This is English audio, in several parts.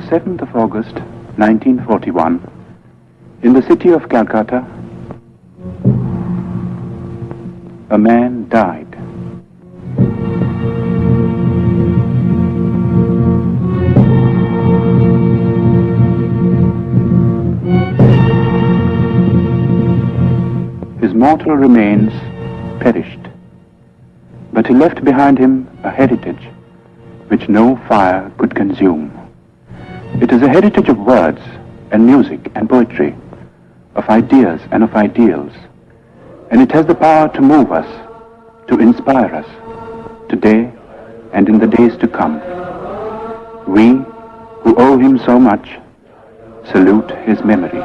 7th of August, 1941, in the city of Calcutta, a man died. His mortal remains perished, but he left behind him a heritage which no fire could consume. It is a heritage of words and music and poetry, of ideas and of ideals, and it has the power to move us, to inspire us, today and in the days to come. We, who owe him so much, salute his memory.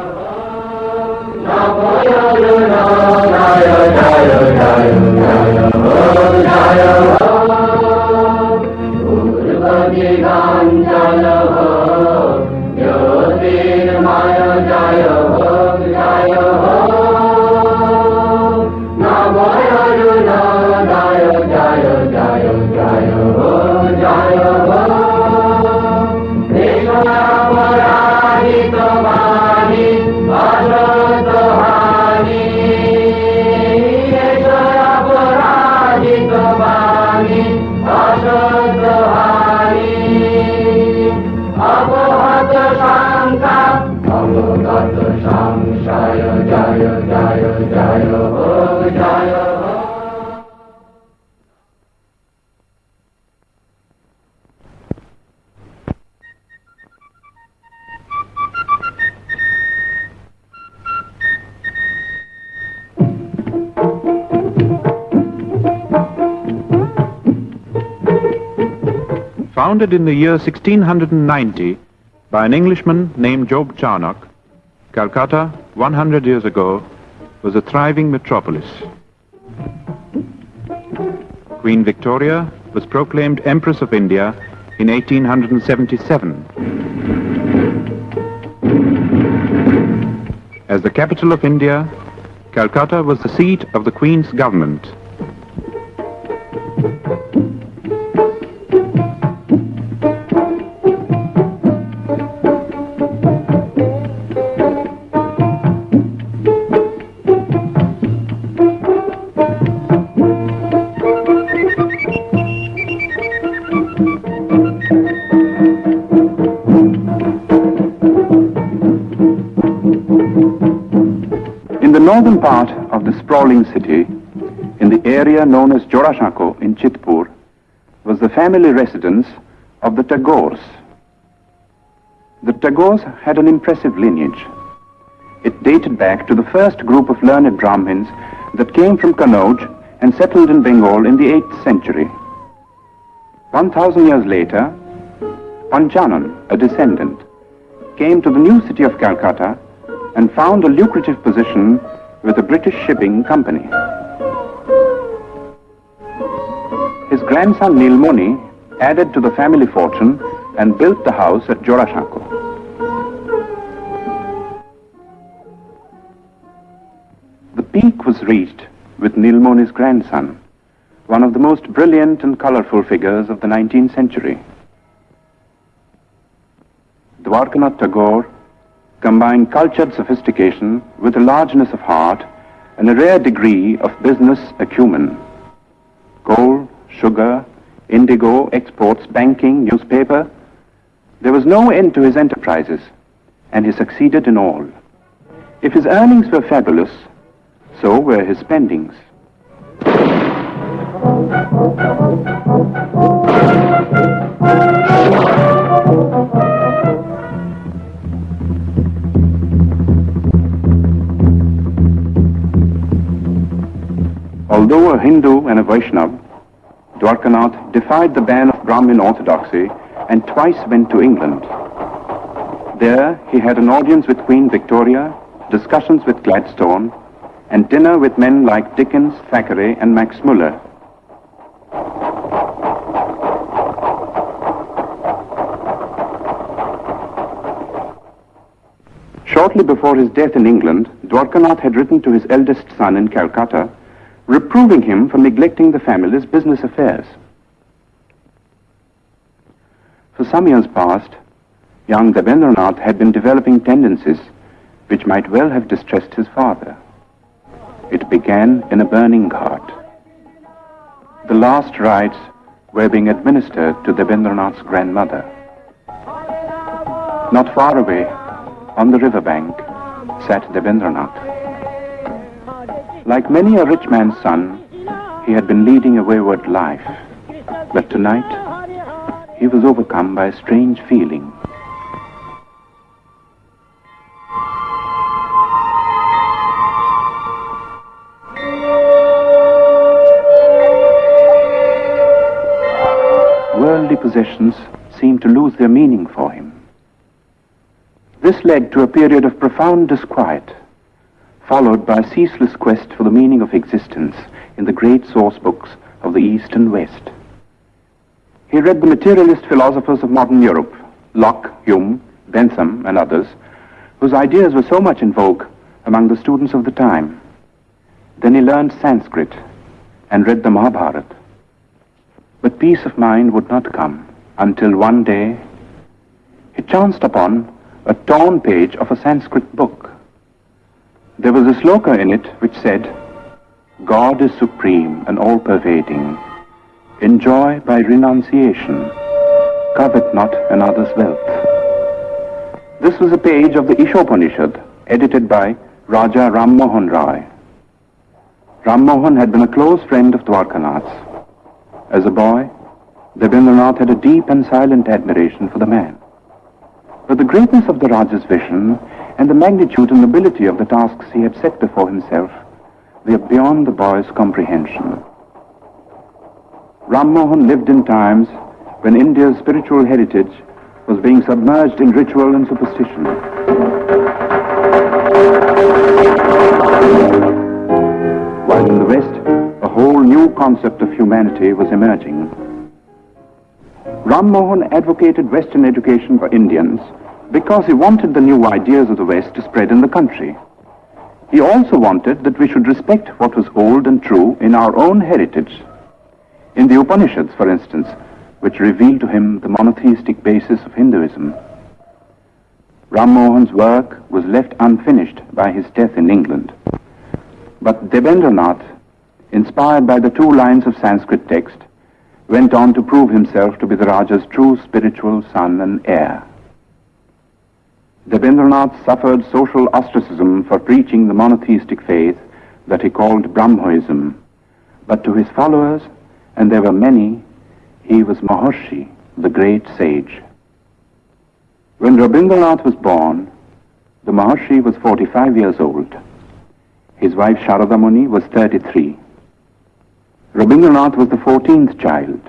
Founded in the year 1690 by an Englishman named Job Charnock, Calcutta, 100 years ago, was a thriving metropolis. Queen Victoria was proclaimed Empress of India in 1877. As the capital of India, Calcutta was the seat of the Queen's government. In the northern part of the sprawling city, in the area known as Jorashako in Chitpur, was the family residence of the Tagores. The Tagores had an impressive lineage. It dated back to the first group of learned Brahmins that came from Kannauj and settled in Bengal in the 8th century. 1,000 years later, Panchanan, a descendant, came to the new city of Calcutta and found a lucrative position with a British shipping company. His grandson Nilmoni added to the family fortune and built the house at Jorashako. The peak was reached with Nilmoni's grandson, one of the most brilliant and colorful figures of the 19th century. Dwarkanath Tagore combined cultured sophistication with a largeness of heart and a rare degree of business acumen. Coal, sugar, indigo, exports, banking, newspaper. There was no end to his enterprises, and he succeeded in all. If his earnings were fabulous, so were his spendings. Although a Hindu and a Vaishnava, Dwarkanath defied the ban of Brahmin orthodoxy and twice went to England. There he had an audience with Queen Victoria, discussions with Gladstone, and dinner with men like Dickens, Thackeray, and Max Muller. Shortly before his death in England, Dwarkanath had written to his eldest son in Calcutta, reproving him for neglecting the family's business affairs. For some years past, young Rabindranath had been developing tendencies which might well have distressed his father. It began in a burning cart. The last rites were being administered to Rabindranath's grandmother. Not far away, on the riverbank, sat Rabindranath. Like many a rich man's son, he had been leading a wayward life. But tonight, he was overcome by a strange feeling. Worldly possessions seemed to lose their meaning for him. This led to a period of profound disquiet, followed by a ceaseless quest for the meaning of existence in the great source books of the East and West. He read the materialist philosophers of modern Europe, Locke, Hume, Bentham, and others, whose ideas were so much in vogue among the students of the time. Then he learned Sanskrit and read the Mahabharata. But peace of mind would not come until one day he chanced upon a torn page of a Sanskrit book. There was a sloka in it which said, "God is supreme and all-pervading. Enjoy by renunciation. Covet not another's wealth." This was a page of the Ishopanishad, edited by Raja Ram Mohan Rai. Ram Mohan had been a close friend of Dwarkanath's. As a boy, Rabindranath had a deep and silent admiration for the man. But the greatness of the Raja's vision and the magnitude and nobility of the tasks he had set before himself were beyond the boy's comprehension. Ram Mohan lived in times when India's spiritual heritage was being submerged in ritual and superstition. While in the West, a whole new concept of humanity was emerging. Ram Mohan advocated Western education for Indians because he wanted the new ideas of the West to spread in the country. He also wanted that we should respect what was old and true in our own heritage. In the Upanishads, for instance, which revealed to him the monotheistic basis of Hinduism. Ram Mohan's work was left unfinished by his death in England. But Rabindranath, inspired by the 2 lines of Sanskrit text, went on to prove himself to be the Raja's true spiritual son and heir. Rabindranath suffered social ostracism for preaching the monotheistic faith that he called Brahmoism, but to his followers, and there were many, he was Maharshi, the great sage. When Rabindranath was born, the Maharshi was 45 years old. His wife Sharada Muni was 33. Rabindranath was the 14th child.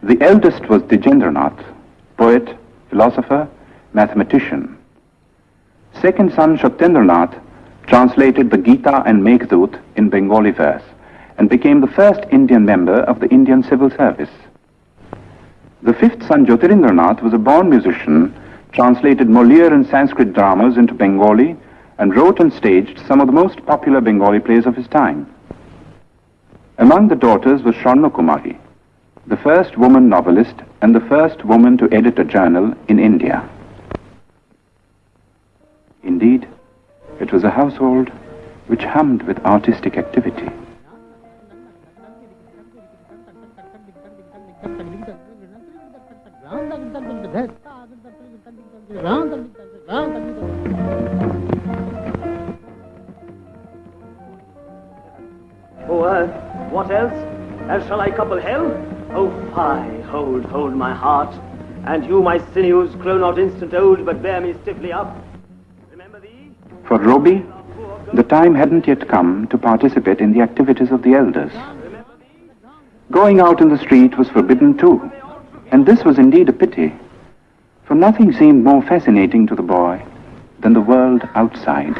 The eldest was Dijendranath, poet, philosopher, mathematician. Second son Satyendranath translated the Gita and Meghdut in Bengali verse and became the first Indian member of the Indian civil service. The fifth son Jyotirindranath was a born musician, translated Molière and Sanskrit dramas into Bengali, and wrote and staged some of the most popular Bengali plays of his time. Among the daughters was Sharna Kumari, the first woman novelist and the first woman to edit a journal in India. Indeed, it was a household which hummed with artistic activity. Oh, what else? Else shall I couple hell? Oh, fie, hold my heart. And you, my sinews, grow not instant old, but bear me stiffly up. Remember thee? For Roby, the time hadn't yet come to participate in the activities of the elders. Going out in the street was forbidden too, and this was indeed a pity, for nothing seemed more fascinating to the boy than the world outside.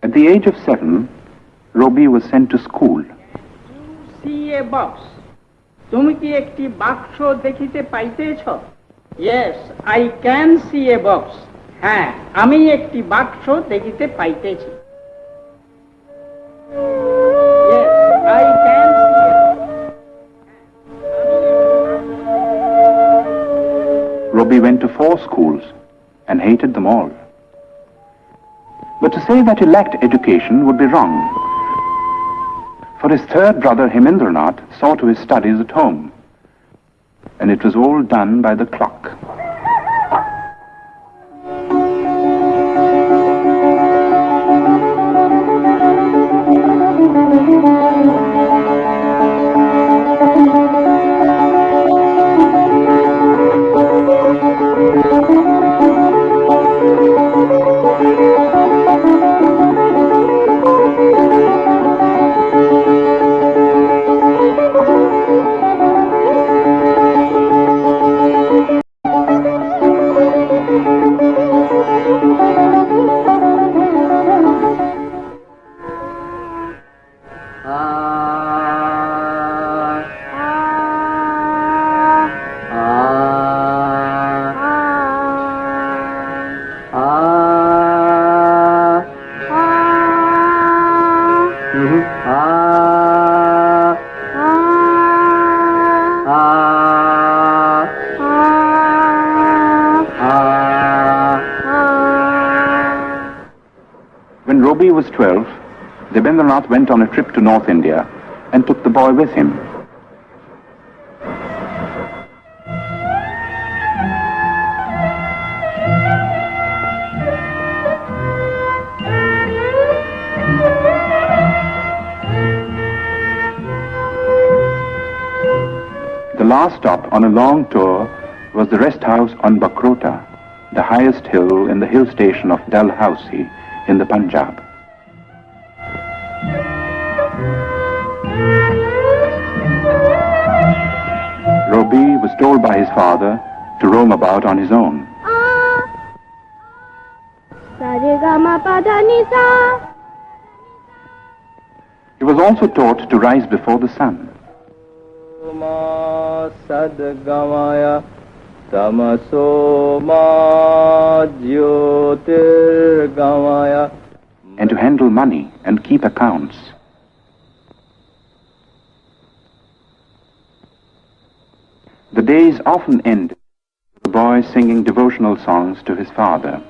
At the age of 7, Roby was sent to school. See a box. তুমি কি একটি বাক্স দেখিতে পাইতেছ? Yes, I can see a box. হ্যাঁ, আমি একটি বাক্স দেখিতে পাইতেছি। Yes, I can see a box. Robbie went to 4 schools and hated them all. But to say that he lacked education would be wrong. For his third brother Hemendranath saw to his studies at home, and it was all done by the clock. When Robbie was 12, Rabindranath went on a trip to North India and took the boy with him. The last stop on a long tour was the rest house on Bakrota, the highest hill in the hill station of Dalhousie in the Punjab. Robbie was told by his father to roam about on his own. He was also taught to rise before the sun. And to handle money and keep accounts. The days often ended with the boy singing devotional songs to his father.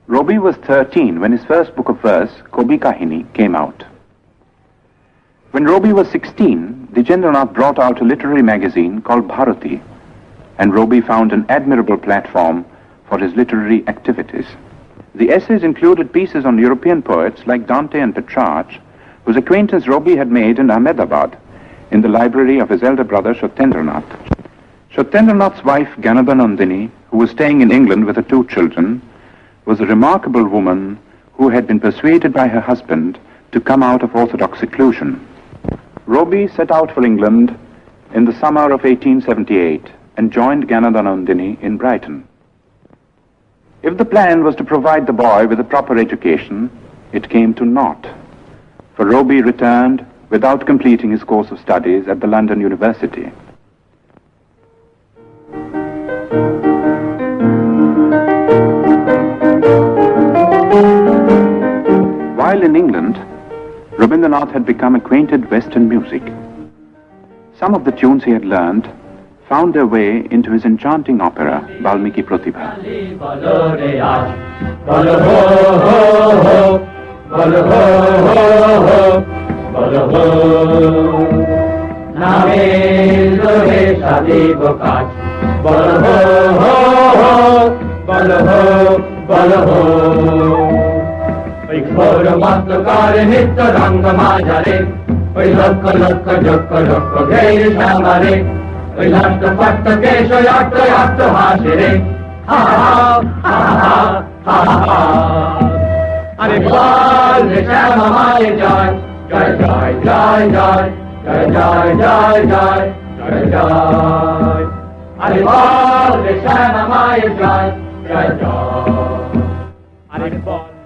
Robbie was 13 when his first book of verse, Kobi Kahini, came out. When Robbie was 16, Dijendranath brought out a literary magazine called Bharati, and Robbie found an admirable platform for his literary activities. The essays included pieces on European poets like Dante and Petrarch, whose acquaintance Robbie had made in Ahmedabad, in the library of his elder brother Satyendranath. Satyendranath's wife, Ganadanandini, who was staying in England with her 2 children, was a remarkable woman who had been persuaded by her husband to come out of orthodox seclusion. Robbie set out for England in the summer of 1878 and joined Ganadanandini in Brighton. If the plan was to provide the boy with a proper education, it came to naught, for Robbie returned without completing his course of studies at the London University. While While in England, Rabindranath had become acquainted with Western music. Some of the tunes he had learned found their way into his enchanting opera, Valmiki Pratibha.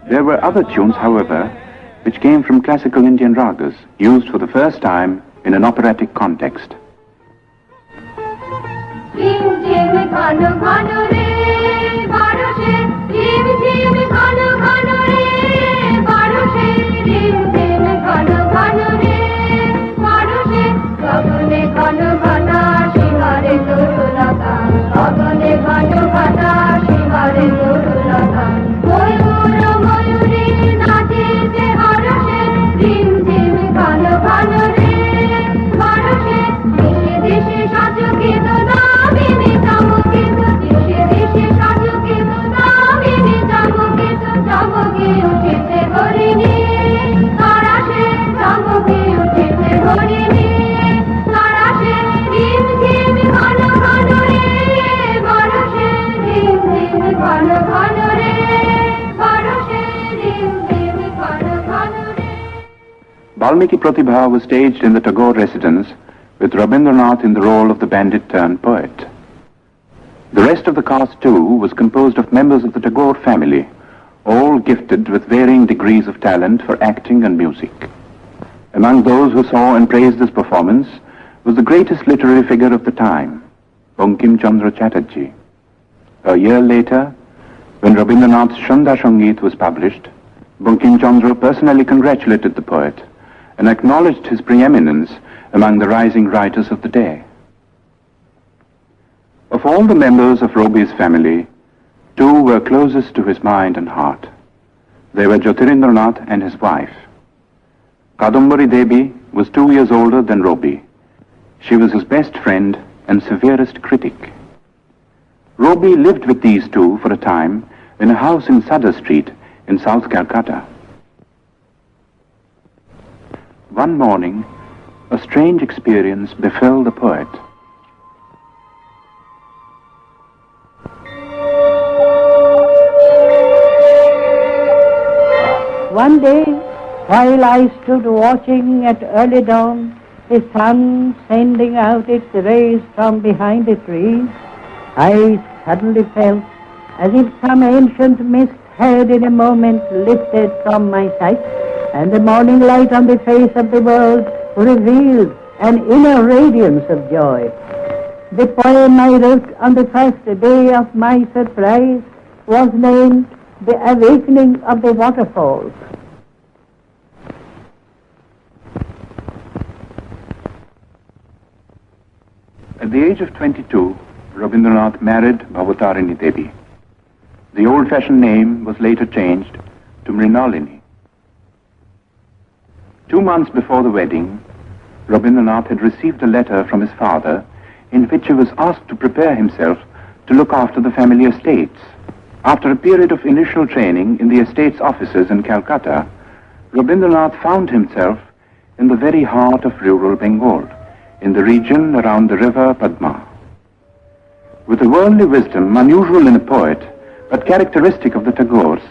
There were other tunes, however, which came from classical Indian ragas, used for the first time in an operatic context. Valmiki Pratibha was staged in the Tagore residence with Rabindranath in the role of the bandit-turned-poet. The rest of the cast, too, was composed of members of the Tagore family, all gifted with varying degrees of talent for acting and music. Among those who saw and praised this performance was the greatest literary figure of the time, Bankim Chandra Chatterjee. A year later, when Rabindranath's Shandha Sangeet was published, Bankim Chandra personally congratulated the poet and acknowledged his preeminence among the rising writers of the day. Of all the members of Robi's family, two were closest to his mind and heart. They were Jyotirindranath and his wife. Kadambari Devi was 2 years older than Robi. She was his best friend and severest critic. Robi lived with these two for a time in a house in Sadar Street in South Calcutta. One morning, a strange experience befell the poet. One day, while I stood watching at early dawn, the sun sending out its rays from behind a tree, I suddenly felt as if some ancient mist had in a moment lifted from my sight, and the morning light on the face of the world revealed an inner radiance of joy. The poem I wrote on the first day of my surprise was named The Awakening of the Waterfalls. At the age of 22, Rabindranath married Bhavatarini Devi. The old-fashioned name was later changed to Mrinalini. 2 months before the wedding, Rabindranath had received a letter from his father in which he was asked to prepare himself to look after the family estates. After a period of initial training in the estate's offices in Calcutta, Rabindranath found himself in the very heart of rural Bengal, in the region around the river Padma. With a worldly wisdom unusual in a poet, but characteristic of the Tagores,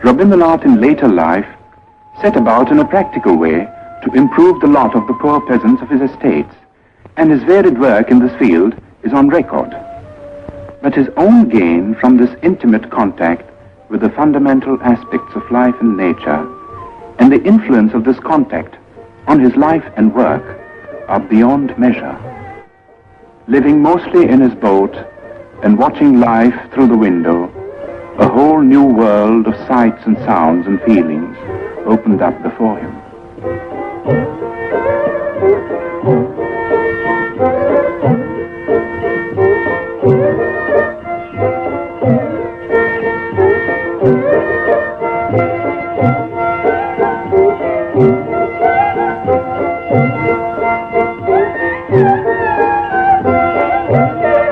Rabindranath in later life set about in a practical way to improve the lot of the poor peasants of his estates, and his varied work in this field is on record. But his own gain from this intimate contact with the fundamental aspects of life and nature, and the influence of this contact on his life and work, are beyond measure. Living mostly in his boat and watching life through the window, a whole new world of sights and sounds and feelings opened up before him.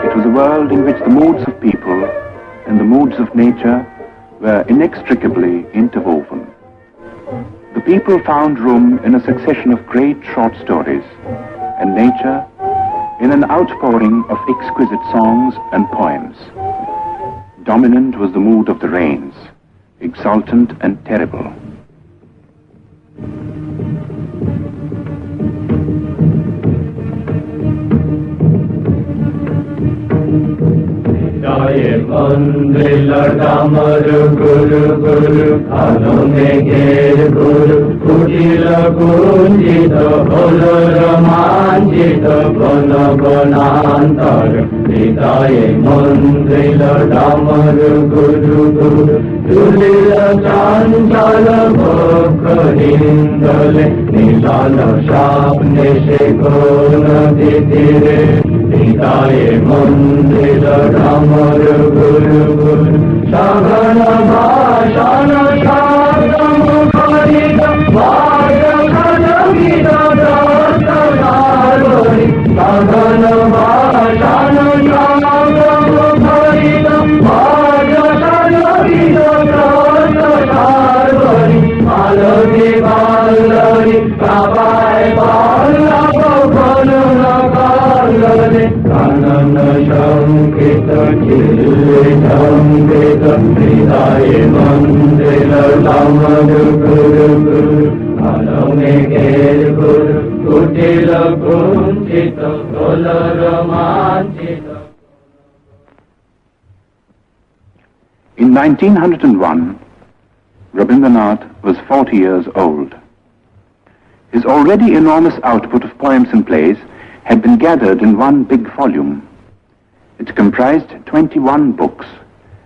It was a world in which the moods of people and the moods of nature were inextricably interwoven. The people found room in a succession of great short stories, and nature in an outpouring of exquisite songs and poems. Dominant was the mood of the rains, exultant and terrible. Hitaye mandira ramar guru guru Shagana bhashana shadam bharita Vaja khadamita dasta sarvari Shagana bhashana shadam bharita Vaja khadamita dasta sarvari Malaki balari Kabai balava bhalana Kanana shankita chile shankita Hitaye mandila lamadu guru guru Alame gere guru kutila kunchita Dola romanchita. In 1901, Rabindranath was 40 years old. His already enormous output of poems and plays had been gathered in one big volume. It comprised 21 books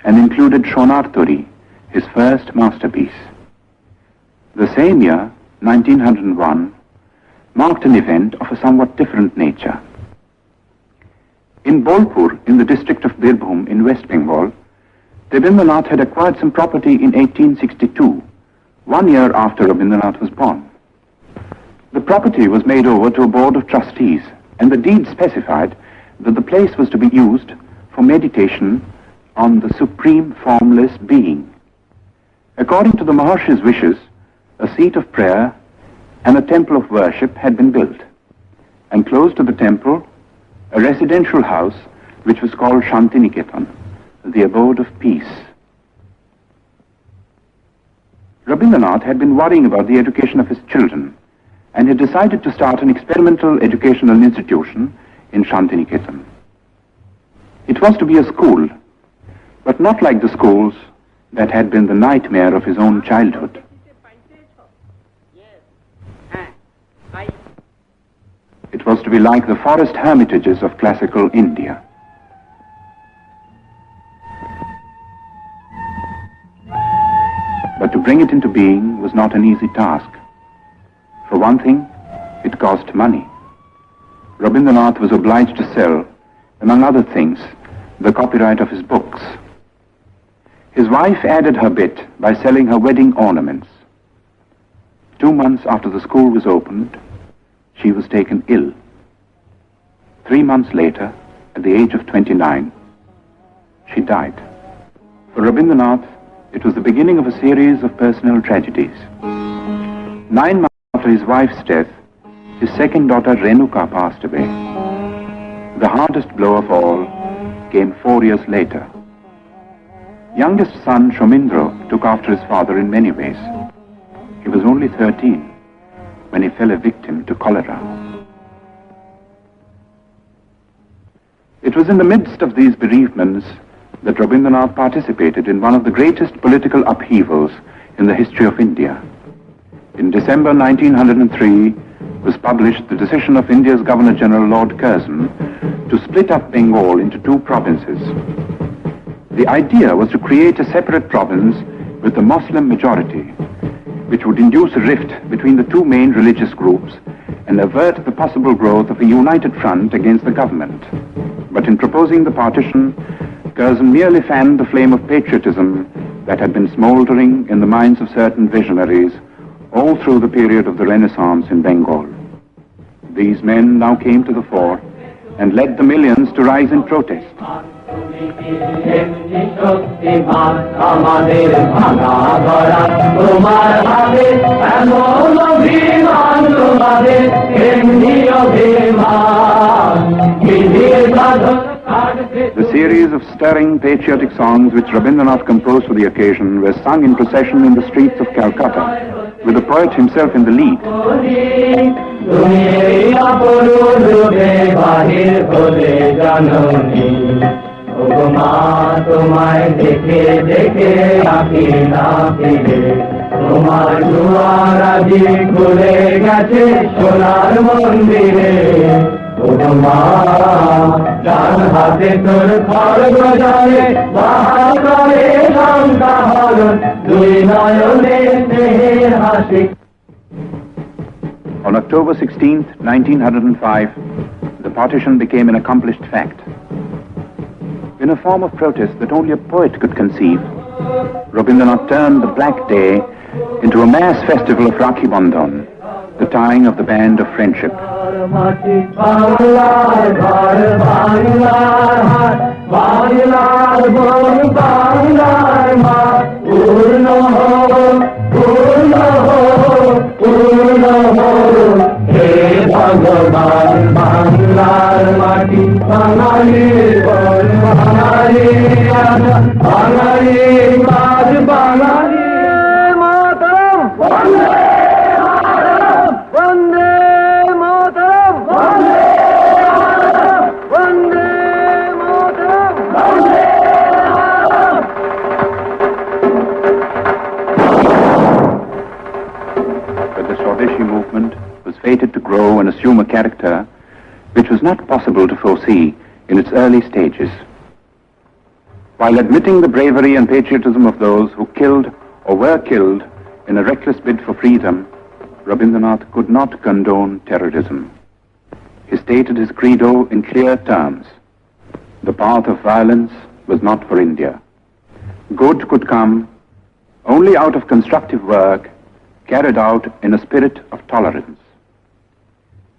and included Shonarturi, his first masterpiece. The same year, 1901, marked an event of a somewhat different nature. In Bolpur, in the district of Birbhum in West Bengal, Rabindranath had acquired some property in 1862, 1 year after Rabindranath was born. The property was made over to a board of trustees, and the deed specified that the place was to be used for meditation on the supreme formless being. According to the Maharshi's wishes, a seat of prayer and a temple of worship had been built, and close to the temple, a residential house which was called Shantiniketan, the abode of peace. Rabindranath had been worrying about the education of his children, and had decided to start an experimental educational institution in Shantiniketan. It was to be a school, but not like the schools that had been the nightmare of his own childhood. It was to be like the forest hermitages of classical India. But to bring it into being was not an easy task. For one thing, it cost money. Rabindranath was obliged to sell, among other things, the copyright of his books. His wife added her bit by selling her wedding ornaments. 2 months after the school was opened, she was taken ill. 3 months later, at the age of 29, she died. For Rabindranath, it was the beginning of a series of personal tragedies. 9 months after his wife's death, his second daughter Renuka passed away. The hardest blow of all came 4 years later. Youngest son Shomindro took after his father in many ways. He was only 13 when he fell a victim to cholera. It was in the midst of these bereavements that Rabindranath participated in one of the greatest political upheavals in the history of India. In December 1903 was published the decision of India's Governor-General Lord Curzon to split up Bengal into 2 provinces. The idea was to create a separate province with a Muslim majority which would induce a rift between the two main religious groups and avert the possible growth of a united front against the government. But in proposing the partition, Curzon merely fanned the flame of patriotism that had been smouldering in the minds of certain visionaries all through the period of the Renaissance in Bengal. These men now came to the fore and led the millions to rise in protest. The series of stirring patriotic songs which Rabindranath composed for the occasion were sung in procession in the streets of Calcutta, with the poet himself in the lead. On October 16, 1905, the partition became an accomplished fact. In a form of protest that only a poet could conceive, Rabindranath turned the Black Day into a mass festival of Rakhi Bandhan, the tying of the band of friendship. Fated to grow and assume a character which was not possible to foresee in its early stages. While admitting the bravery and patriotism of those who killed or were killed in a reckless bid for freedom, Rabindranath could not condone terrorism. He stated his credo in clear terms. The path of violence was not for India. Good could come only out of constructive work carried out in a spirit of tolerance.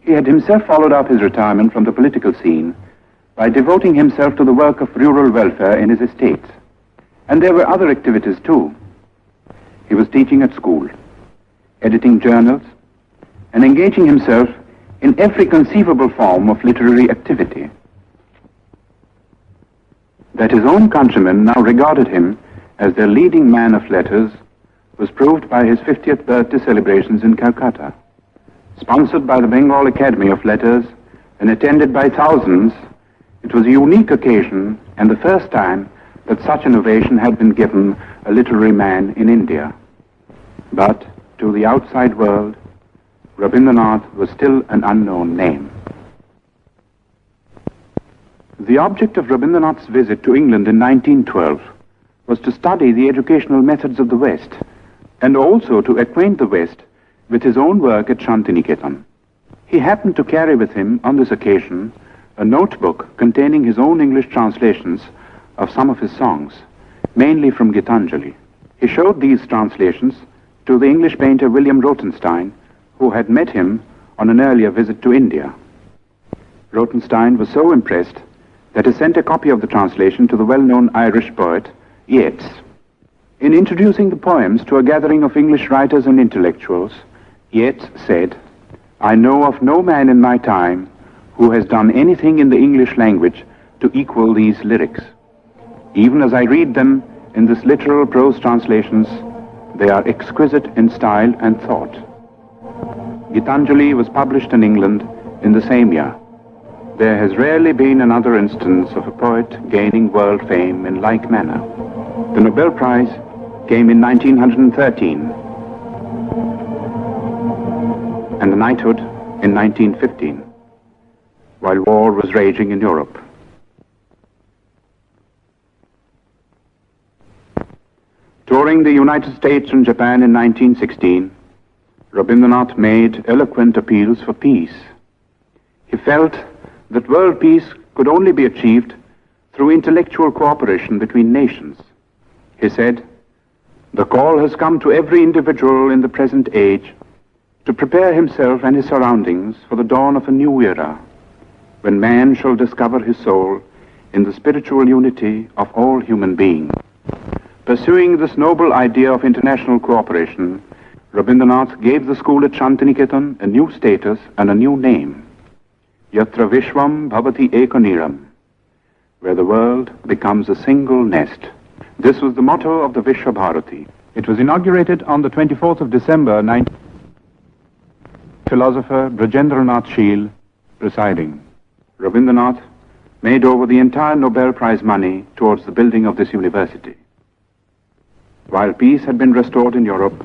He had himself followed up his retirement from the political scene by devoting himself to the work of rural welfare in his estates. And there were other activities too. He was teaching at school, editing journals, and engaging himself in every conceivable form of literary activity. That his own countrymen now regarded him as their leading man of letters was proved by his 50th birthday celebrations in Calcutta. Sponsored by the Bengal Academy of Letters and attended by thousands, it was a unique occasion and the first time that such an ovation had been given a literary man in India. But to the outside world, Rabindranath was still an unknown name. The object of Rabindranath's visit to England in 1912 was to study the educational methods of the West and also to acquaint the West with his own work at Shantiniketan. He happened to carry with him on this occasion a notebook containing his own English translations of some of his songs, mainly from Gitanjali. He showed these translations to the English painter William Rothenstein, who had met him on an earlier visit to India. Rothenstein was so impressed that he sent a copy of the translation to the well-known Irish poet Yeats. In introducing the poems to a gathering of English writers and intellectuals, Yeats said, "I know of no man in my time who has done anything in the English language to equal these lyrics. Even as I read them in this literal prose translations, they are exquisite in style and thought." Gitanjali was published in England in the same year. There has rarely been another instance of a poet gaining world fame in like manner. The Nobel Prize came in 1913 and the knighthood in 1915, while war was raging in Europe. Touring the United States and Japan in 1916, Rabindranath made eloquent appeals for peace. He felt that world peace could only be achieved through intellectual cooperation between nations. He said, "The call has come to every individual in the present age to prepare himself and his surroundings for the dawn of a new era, when man shall discover his soul in the spiritual unity of all human beings." Pursuing this noble idea of international cooperation, Rabindranath gave the school at Shantiniketan a new status and a new name, Yatra Vishwam Bhavati Ekaniram, where the world becomes a single nest. This was the motto of the Vishwa Bharati. It was inaugurated on the 24th of December, philosopher Brajendranath Sheel presiding. Rabindranath made over the entire Nobel Prize money towards the building of this university. While peace had been restored in Europe,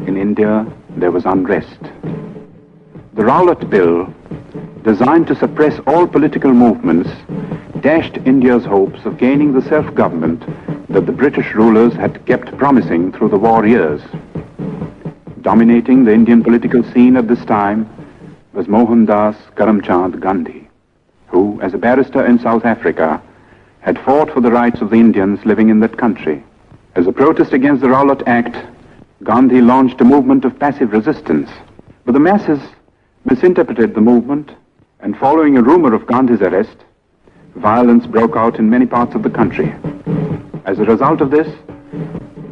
in India there was unrest. The Rowlatt Bill, designed to suppress all political movements, dashed India's hopes of gaining the self-government that the British rulers had kept promising through the war years. Dominating the Indian political scene at this time was Mohandas Karamchand Gandhi, who, as a barrister in South Africa, had fought for the rights of the Indians living in that country. As a protest against the Rowlatt Act, Gandhi launched a movement of passive resistance. But the masses misinterpreted the movement, and following a rumor of Gandhi's arrest, violence broke out in many parts of the country. As a result of this,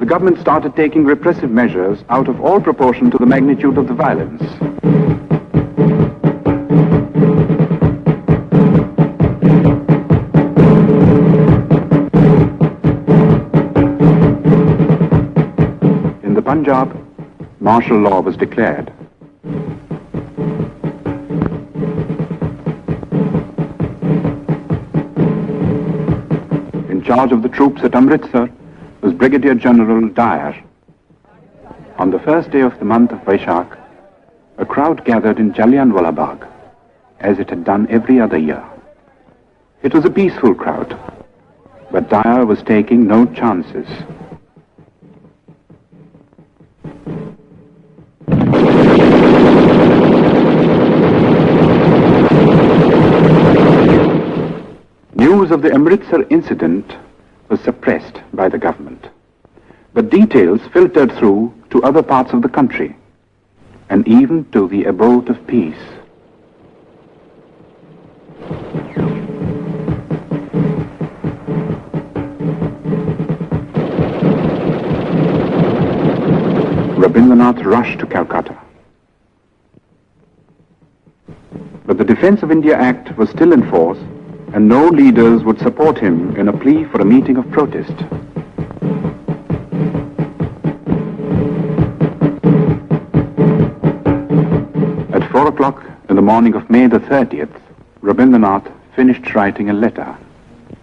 the government started taking repressive measures out of all proportion to the magnitude of the violence. In the Punjab, martial law was declared. In charge of the troops at Amritsar was Brigadier General Dyer. On the first day of the month of Vaishak, a crowd gathered in Jallianwala Bagh, as it had done every other year. It was a peaceful crowd, but Dyer was taking no chances. News of the Amritsar incident was suppressed by the government, but details filtered through to other parts of the country, and even to the abode of peace. Rabindranath rushed to Calcutta. But the Defence of India Act was still in force, and no leaders would support him in a plea for a meeting of protest. At 4 o'clock in the morning of May the 30th, Rabindranath finished writing a letter.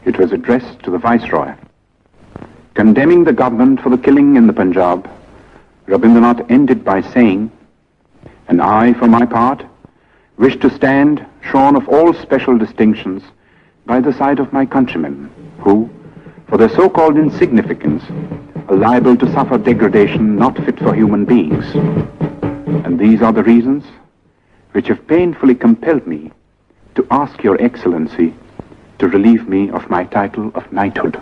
It was addressed to the Viceroy. Condemning the government for the killing in the Punjab, Rabindranath ended by saying, "And I, for my part, wish to stand shorn of all special distinctions by the side of my countrymen, who, for their so-called insignificance, are liable to suffer degradation not fit for human beings. And these are the reasons which have painfully compelled me to ask Your Excellency to relieve me of my title of knighthood."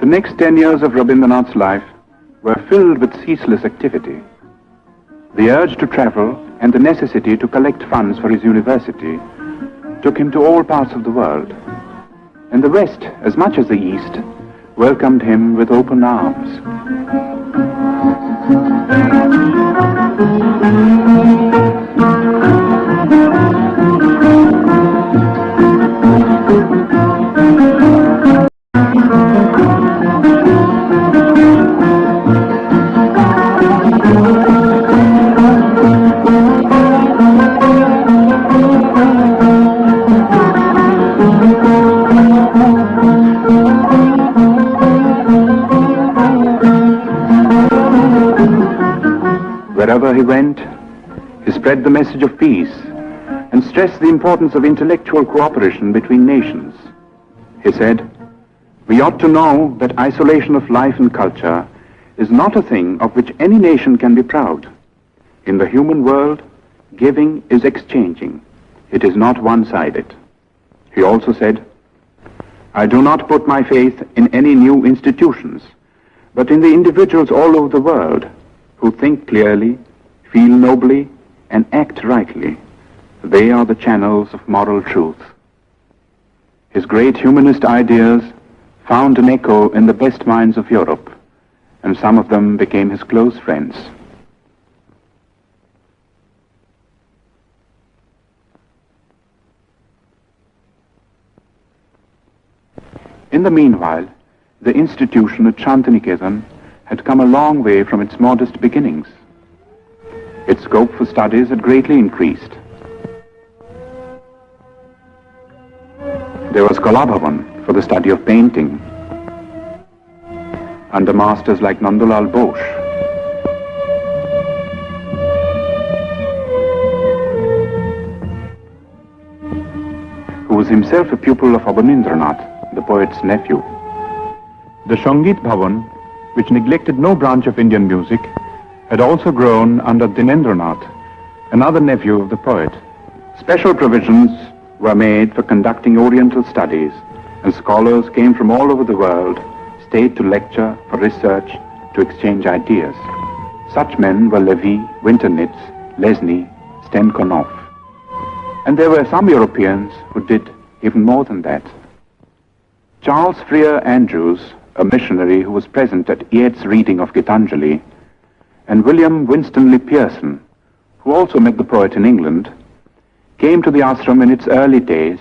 The next 10 years of Rabindranath's life were filled with ceaseless activity. The urge to travel and the necessity to collect funds for his university took him to all parts of the world, and the West, as much as the East, welcomed him with open arms. Wherever he went, he spread the message of peace and stressed the importance of intellectual cooperation between nations. He said, "We ought to know that isolation of life and culture is not a thing of which any nation can be proud. In the human world, giving is exchanging. It is not one-sided." He also said, "I do not put my faith in any new institutions, but in the individuals all over the world who think clearly, feel nobly, and act rightly. They are the channels of moral truth." His great humanist ideas found an echo in the best minds of Europe, and some of them became his close friends. In the meanwhile, the institution at Shantiniketan had come a long way from its modest beginnings. Its scope for studies had greatly increased. There was Kalabhavan for the study of painting, under masters like Nandulal Bose. Who was himself a pupil of Rabindranath, the poet's nephew. The Sangeet Bhavan, which neglected no branch of Indian music, had also grown under Dinendranath, another nephew of the poet. Special provisions were made for conducting Oriental studies, and scholars came from all over the world, stayed to lecture, for research, to exchange ideas. Such men were Levy, Winternitz, Lesny, Stenkonov. And there were some Europeans who did even more than that. Charles Freer Andrews, a missionary who was present at Yeats's reading of Gitanjali, and William Winstanley Pearson, who also met the poet in England, came to the ashram in its early days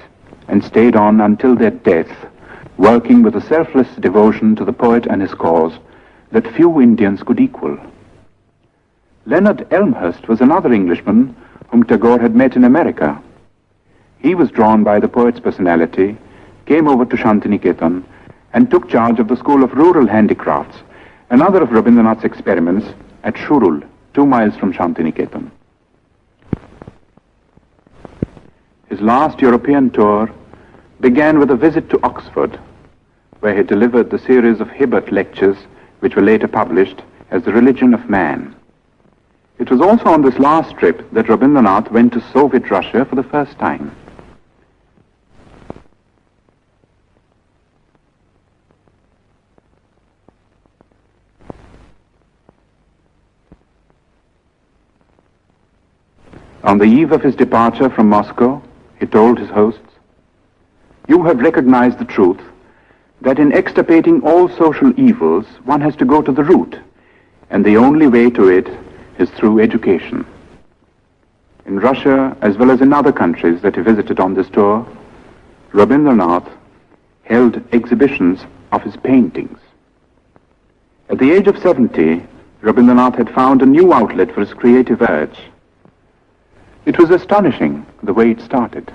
and stayed on until their death, working with a selfless devotion to the poet and his cause that few Indians could equal. Leonard Elmhurst was another Englishman whom Tagore had met in America. He was drawn by the poet's personality, came over to Shantiniketan, and took charge of the School of Rural Handicrafts, another of Rabindranath's experiments at Shurul, 2 miles from Shantiniketan. His last European tour began with a visit to Oxford, where he delivered the series of Hibbert lectures which were later published as The Religion of Man. It was also on this last trip that Rabindranath went to Soviet Russia for the first time. On the eve of his departure from Moscow, he told his hosts, "You have recognized the truth that in extirpating all social evils, one has to go to the root, and the only way to it is through education." In Russia, as well as in other countries that he visited on this tour, Rabindranath held exhibitions of his paintings. At the age of 70, Rabindranath had found a new outlet for his creative urge. It was astonishing the way it started.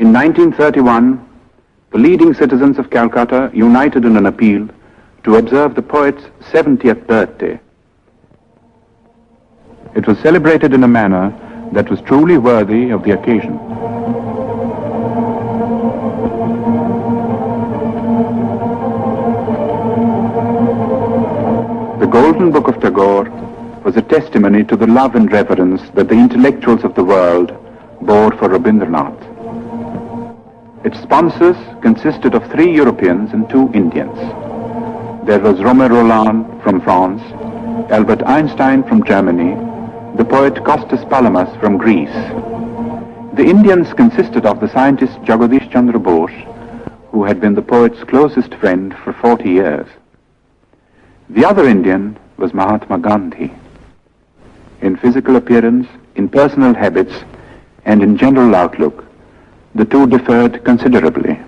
In 1931, the leading citizens of Calcutta united in an appeal to observe the poet's 70th birthday. It was celebrated in a manner that was truly worthy of the occasion. The Golden Book of Tagore was a testimony to the love and reverence that the intellectuals of the world bore for Rabindranath. Its sponsors consisted of 3 Europeans and 2 Indians. There was Romain Rolland from France, Albert Einstein from Germany, the poet Kostas Palamas from Greece. The Indians consisted of the scientist Jagadish Chandra Bose, who had been the poet's closest friend for 40 years. The other Indian was Mahatma Gandhi. In physical appearance, in personal habits, and in general outlook, the two differed considerably.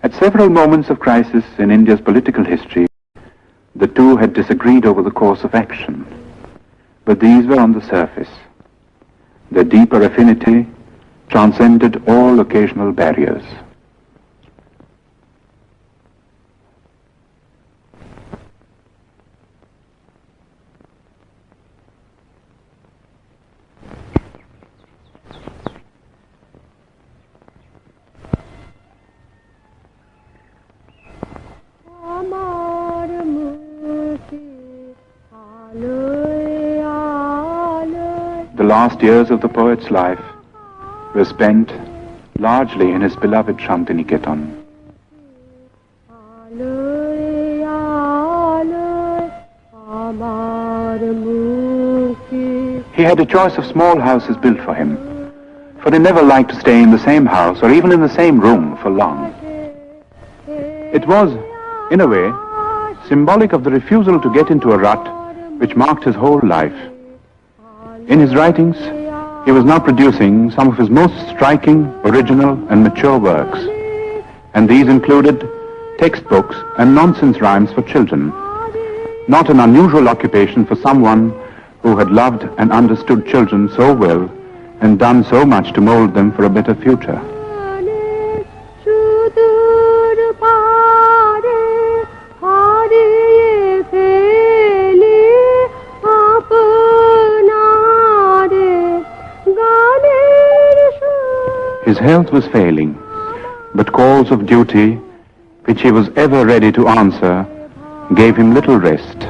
At several moments of crisis in India's political history, the two had disagreed over the course of action, but these were on the surface. Their deeper affinity transcended all occasional barriers. The last years of the poet's life were spent largely in his beloved Shantiniketan. He had a choice of small houses built for him, for he never liked to stay in the same house or even in the same room for long. It was, in a way, symbolic of the refusal to get into a rut which marked his whole life. In his writings, he was now producing some of his most striking, original, and mature works, and these included textbooks and nonsense rhymes for children, not an unusual occupation for someone who had loved and understood children so well and done so much to mold them for a better future. His health was failing, but calls of duty, which he was ever ready to answer, gave him little rest.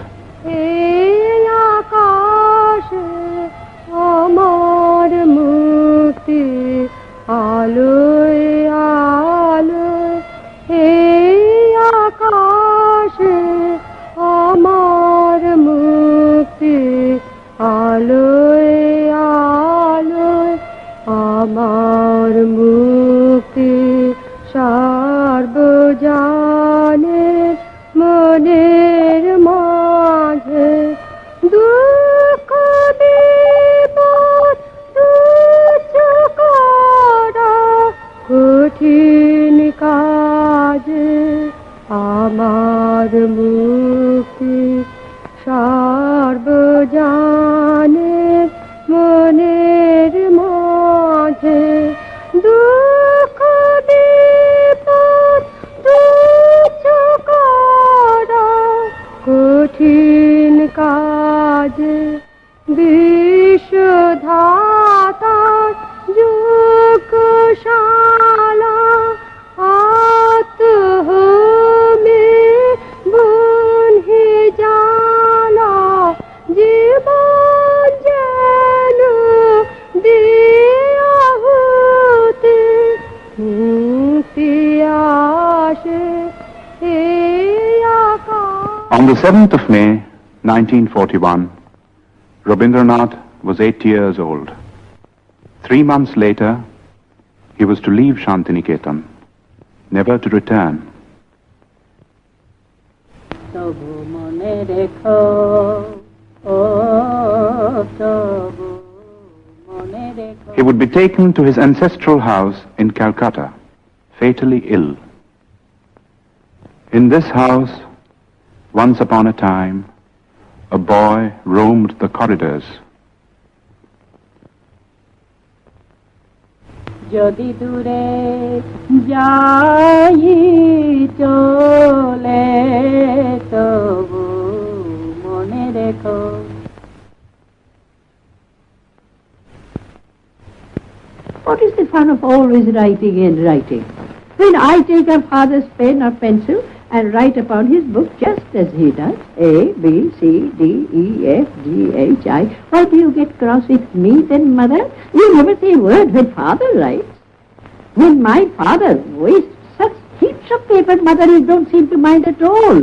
On the 7th of May, 1941, Rabindranath was 8 years old. 3 months later, he was to leave Shantiniketan, never to return. He would be taken to his ancestral house in Calcutta, fatally ill. In this house, once upon a time, a boy roamed the corridors. যদি দূরে যাই চলে তবু মনে রেখো। What is the fun of always writing and writing? When I take a father's pen or pencil and write upon his book just as he does, A, B, C, D, E, F, G, H, I, why do you get cross with me then, mother? You never say a word when father writes. When my father wastes such heaps of paper, mother, you don't seem to mind at all.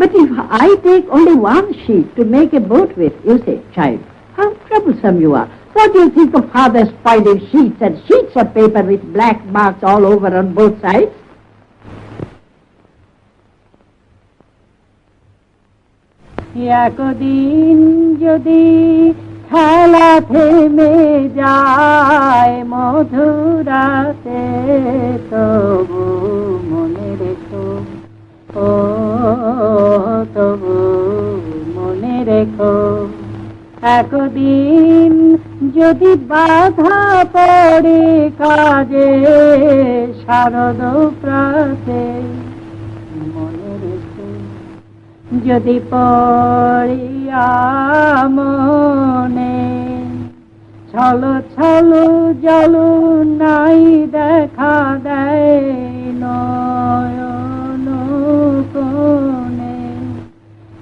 But if I take only one sheet to make a boat with, you say, child, how troublesome you are. What do you think of father spoiling sheets and sheets of paper with black marks all over on both sides? একদিন যদি খেলা থেমে যায় মধুরাতে তবু মনে রেখো, ও তবু মনে রেখো। একদিন যদি বাধা পড়ে কাজে শারদ প্রাতে মনে রেখো, যদি পড়িয়া মনে ছলো ছলো জল নাই দেখা দেয় নয়ন কোণে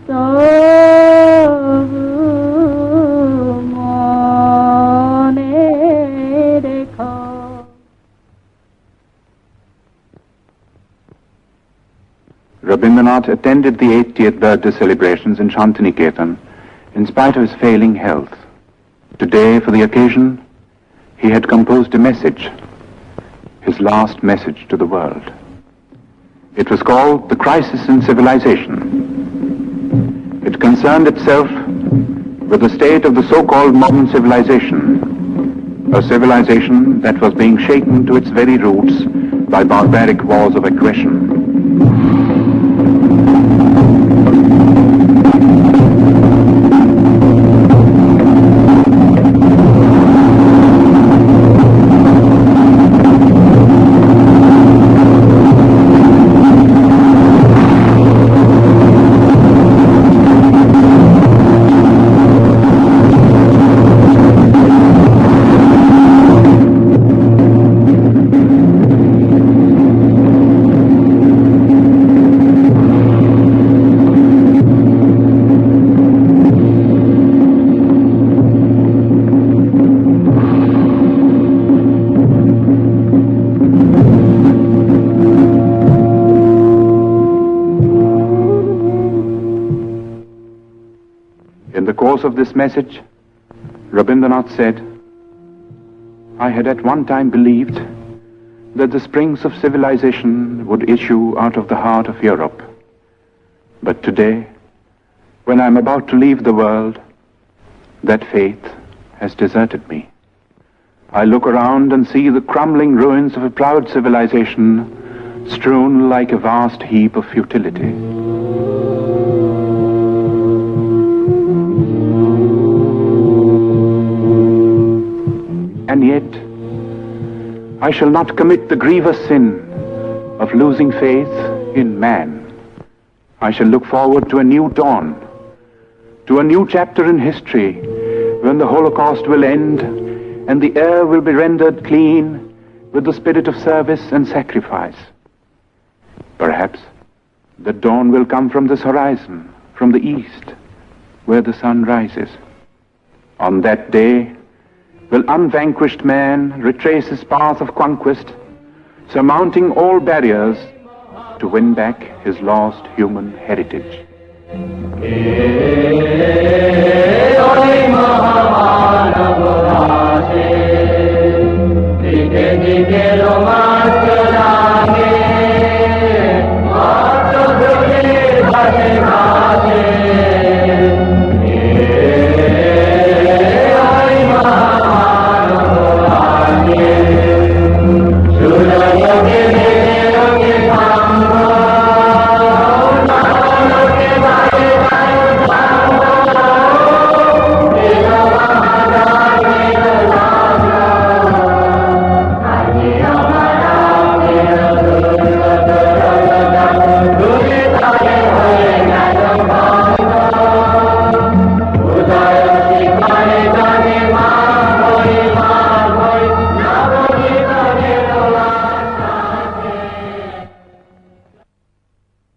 তবু মনে রেখো। Rabindranath attended the 80th birthday celebrations in Shantiniketan in spite of his failing health. Today, for the occasion, he had composed a message, his last message to the world. It was called The Crisis in Civilization. It concerned itself with the state of the so-called modern civilization, a civilization that was being shaken to its very roots by barbaric wars of aggression. In the course of this message, Rabindranath said, I had at one time believed that the springs of civilization would issue out of the heart of Europe. But today, when I am about to leave the world, that faith has deserted me. I look around and see the crumbling ruins of a proud civilization strewn like a vast heap of futility. And yet, I shall not commit the grievous sin of losing faith in man. I shall look forward to a new dawn, to a new chapter in history when the Holocaust will end and the air will be rendered clean with the spirit of service and sacrifice. Perhaps the dawn will come from this horizon, from the east, where the sun rises. On that day, will unvanquished man retrace his path of conquest, surmounting all barriers to win back his lost human heritage.